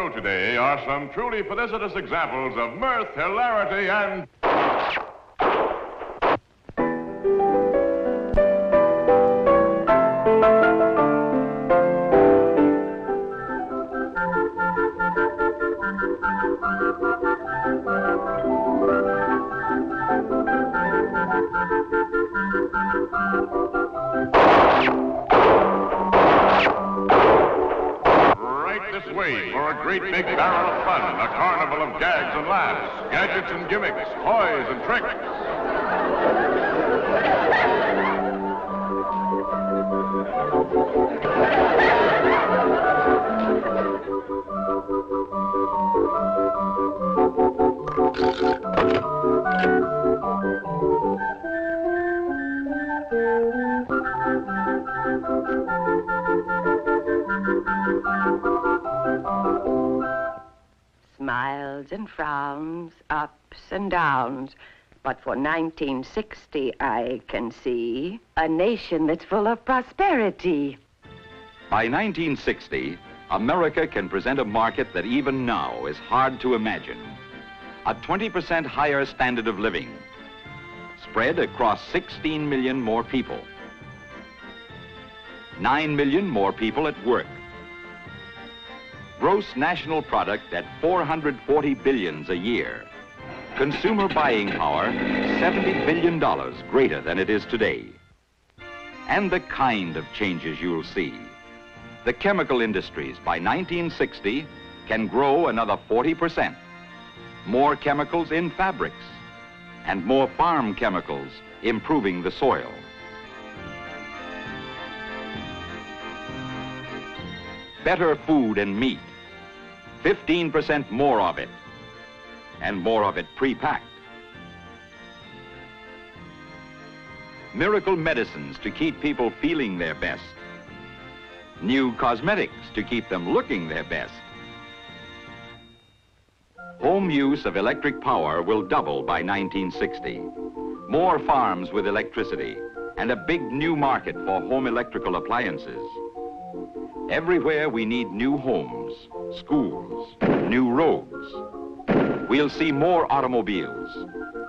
show today are some truly felicitous examples of mirth, hilarity, and... For a great big barrel of fun, a carnival of gags and laughs, gadgets and gimmicks, toys and tricks. Smiles and frowns, ups and downs. But for 1960, I can see a nation that's full of prosperity. By 1960, America can present a market that even now is hard to imagine. A 20% higher standard of living, spread across 16 million more people. 9 million more people at work. Gross national product at $440 billion a year. Consumer buying power, $70 billion greater than it is today. And the kind of changes you'll see. The chemical industries by 1960 can grow another 40%. More chemicals in fabrics and more farm chemicals improving the soil. Better food and meat, 15% more of it, and more of it pre-packed. Miracle medicines to keep people feeling their best. New cosmetics to keep them looking their best. Home use of electric power will double by 1960. More farms with electricity, and a big new market for home electrical appliances. Everywhere we need new homes, schools, new roads. We'll see more automobiles,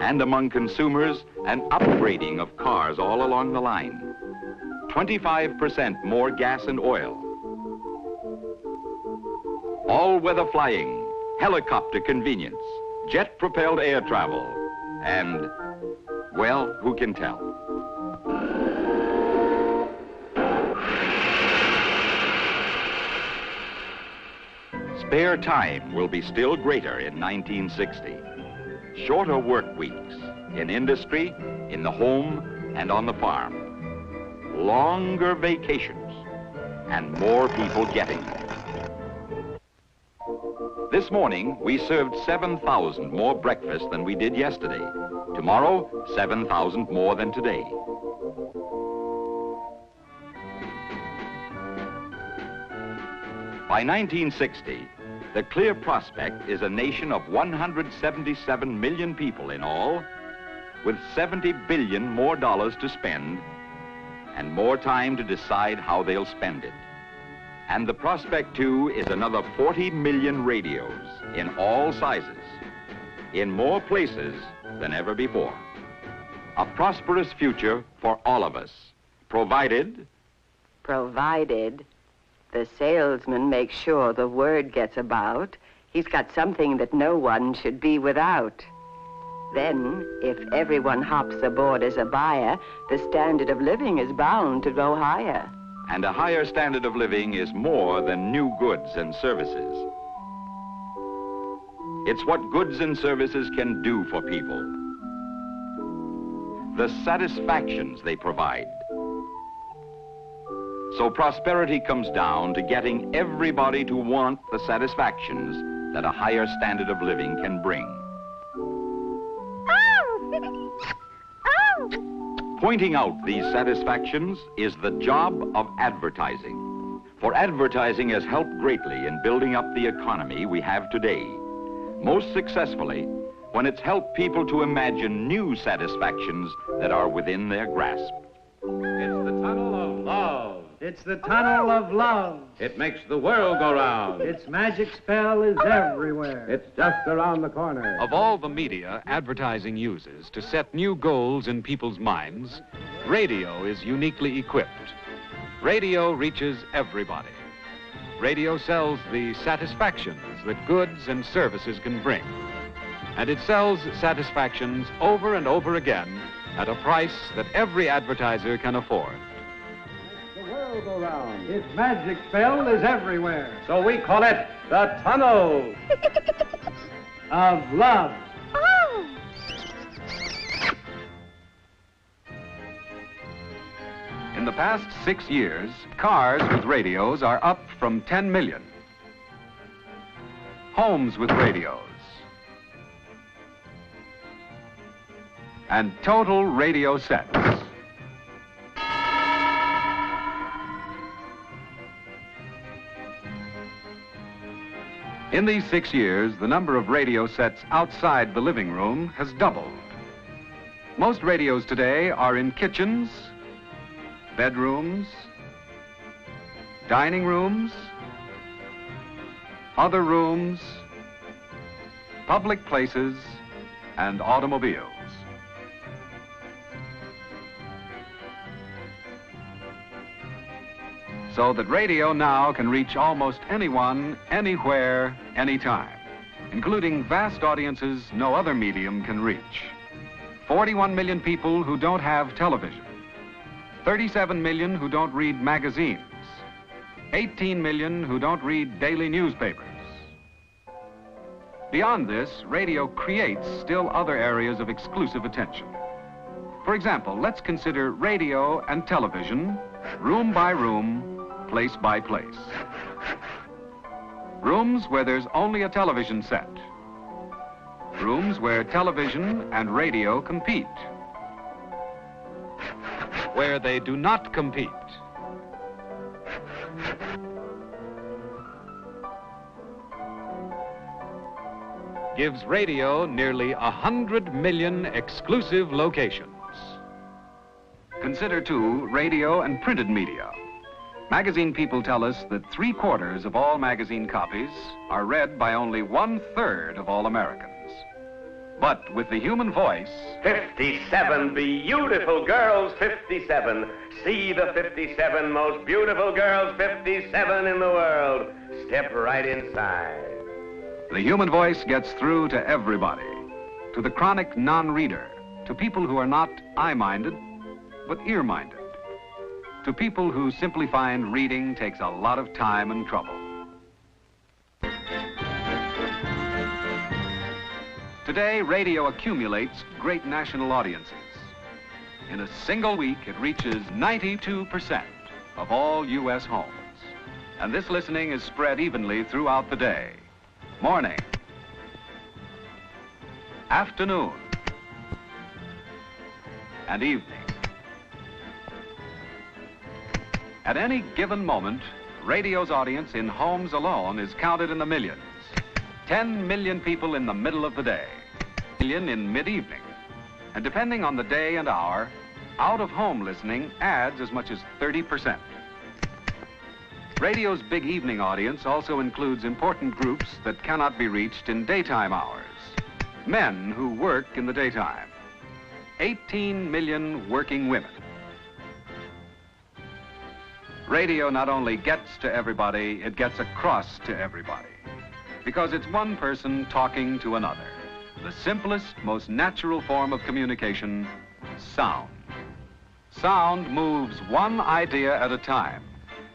and among consumers, an upgrading of cars all along the line. 25% more gas and oil. All-weather flying, helicopter convenience, jet-propelled air travel, and, well, who can tell? Spare time will be still greater in 1960. Shorter work weeks in industry, in the home, and on the farm. Longer vacations, and more people getting them. This morning, we served 7,000 more breakfasts than we did yesterday. Tomorrow, 7,000 more than today. By 1960, the clear prospect is a nation of 177 million people in all, with $70 billion more dollars to spend and more time to decide how they'll spend it. And the prospect, too, is another 40 million radios in all sizes, in more places than ever before. A prosperous future for all of us, provided the salesman makes sure the word gets about. He's got something that no one should be without. Then, if everyone hops aboard as a buyer, the standard of living is bound to go higher. And a higher standard of living is more than new goods and services. It's what goods and services can do for people. The satisfactions they provide. So prosperity comes down to getting everybody to want the satisfactions that a higher standard of living can bring. Pointing out these satisfactions is the job of advertising. For advertising has helped greatly in building up the economy we have today. Most successfully when it's helped people to imagine new satisfactions that are within their grasp. It's the tunnel of love. It's the tunnel of love. It makes the world go round. Its magic spell is everywhere. It's just around the corner. Of all the media advertising uses to set new goals in people's minds, radio is uniquely equipped. Radio reaches everybody. Radio sells the satisfactions that goods and services can bring. And it sells satisfactions over and over again at a price that every advertiser can afford. The world go round. Its magic spell is everywhere. So we call it the tunnel Of love. In the past 6 years, cars with radios are up from 10 million. Homes with radios. And total radio sets. In these 6 years, the number of radio sets outside the living room has doubled. Most radios today are in kitchens, bedrooms, dining rooms, other rooms, public places, and automobiles. So that radio now can reach almost anyone, anywhere, anytime, including vast audiences no other medium can reach. 41 million people who don't have television, 37 million who don't read magazines, 18 million who don't read daily newspapers. Beyond this, radio creates still other areas of exclusive attention. For example, let's consider radio and television, room by room, place by place. Rooms where there's only a television set. Rooms where television and radio compete. Where they do not compete. Gives radio nearly 100 million exclusive locations. Consider, too, radio and printed media. Magazine people tell us that 3/4 of all magazine copies are read by only 1/3 of all Americans. But with the human voice... 57 beautiful girls, 57. See the 57 most beautiful girls, 57 in the world. Step right inside. The human voice gets through to everybody. To the chronic non-reader. To people who are not eye-minded, but ear-minded. To people who simply find reading takes a lot of time and trouble. Today, radio accumulates great national audiences. In a single week, it reaches 92% of all U.S. homes. And this listening is spread evenly throughout the day. Morning, afternoon, and evening. At any given moment, radio's audience in homes alone is counted in the millions. 10 million people in the middle of the day, million in mid-evening. And depending on the day and hour, out-of-home listening adds as much as 30%. Radio's big evening audience also includes important groups that cannot be reached in daytime hours. Men who work in the daytime. 18 million working women. Radio not only gets to everybody, it gets across to everybody. Because it's one person talking to another. The simplest, most natural form of communication, sound. Sound moves one idea at a time.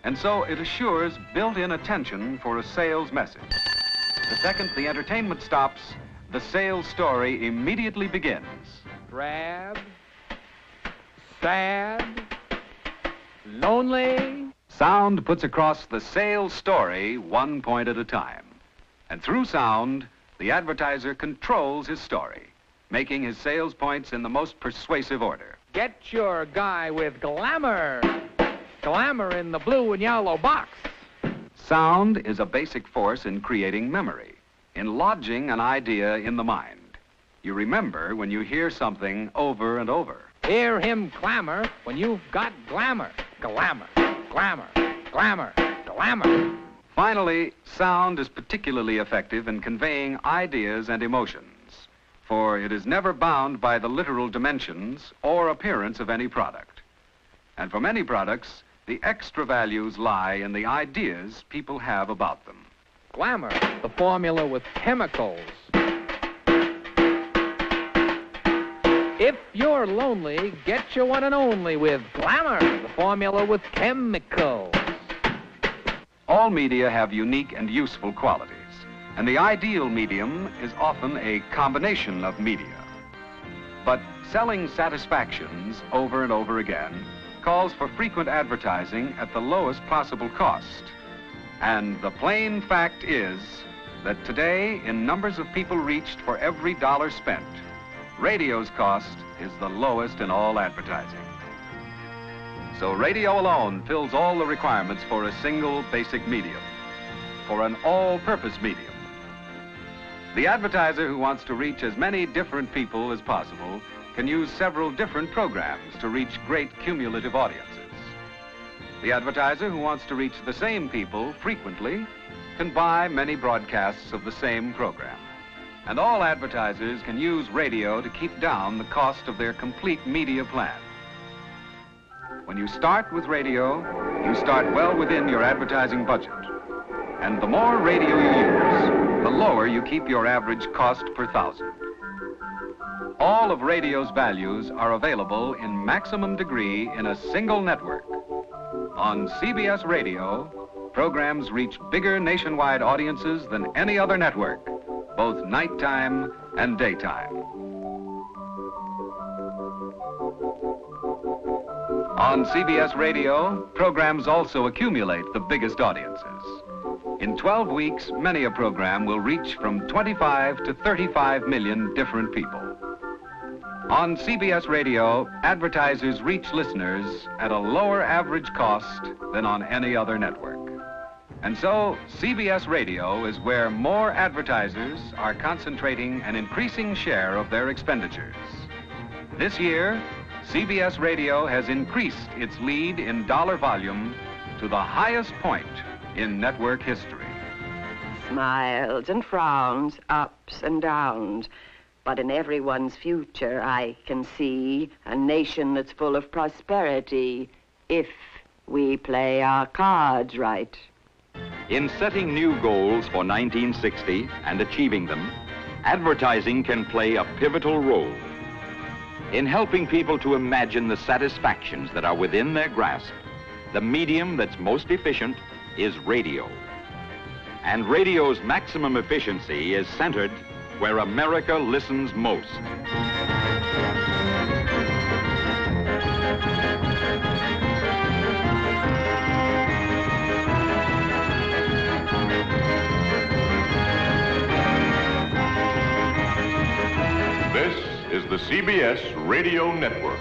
And so it assures built-in attention for a sales message. The second the entertainment stops, the sales story immediately begins. Drab, sad, lonely. Sound puts across the sales story one point at a time. And through sound, the advertiser controls his story, making his sales points in the most persuasive order. Get your guy with glamour. Glamour in the blue and yellow box. Sound is a basic force in creating memory, in lodging an idea in the mind. You remember when you hear something over and over. Hear him clamor when you've got glamour. Glamour. Glamour, glamour, glamour. Finally, sound is particularly effective in conveying ideas and emotions, for it is never bound by the literal dimensions or appearance of any product. And for many products, the extra values lie in the ideas people have about them. Glamour, the formula with chemicals. If you're lonely, get your one and only with Glamour, the formula with chemicals. All media have unique and useful qualities, and the ideal medium is often a combination of media. But selling satisfactions over and over again calls for frequent advertising at the lowest possible cost. And the plain fact is that today, in numbers of people reached for every dollar spent, radio's cost is the lowest in all advertising. So radio alone fills all the requirements for a single basic medium, for an all-purpose medium. The advertiser who wants to reach as many different people as possible can use several different programs to reach great cumulative audiences. The advertiser who wants to reach the same people frequently can buy many broadcasts of the same program. And all advertisers can use radio to keep down the cost of their complete media plan. When you start with radio, you start well within your advertising budget. And the more radio you use, the lower you keep your average cost per thousand. All of radio's values are available in maximum degree in a single network. On CBS Radio, programs reach bigger nationwide audiences than any other network, both nighttime and daytime. On CBS Radio, programs also accumulate the biggest audiences. In 12 weeks, many a program will reach from 25 to 35 million different people. On CBS Radio, advertisers reach listeners at a lower average cost than on any other network. And so, CBS Radio is where more advertisers are concentrating an increasing share of their expenditures. This year, CBS Radio has increased its lead in dollar volume to the highest point in network history. Smiles and frowns, ups and downs. But in everyone's future, I can see a nation that's full of prosperity if we play our cards right. In setting new goals for 1960 and achieving them, advertising can play a pivotal role. In helping people to imagine the satisfactions that are within their grasp, the medium that's most efficient is radio. And radio's maximum efficiency is centered where America listens most. This is the CBS Radio Network.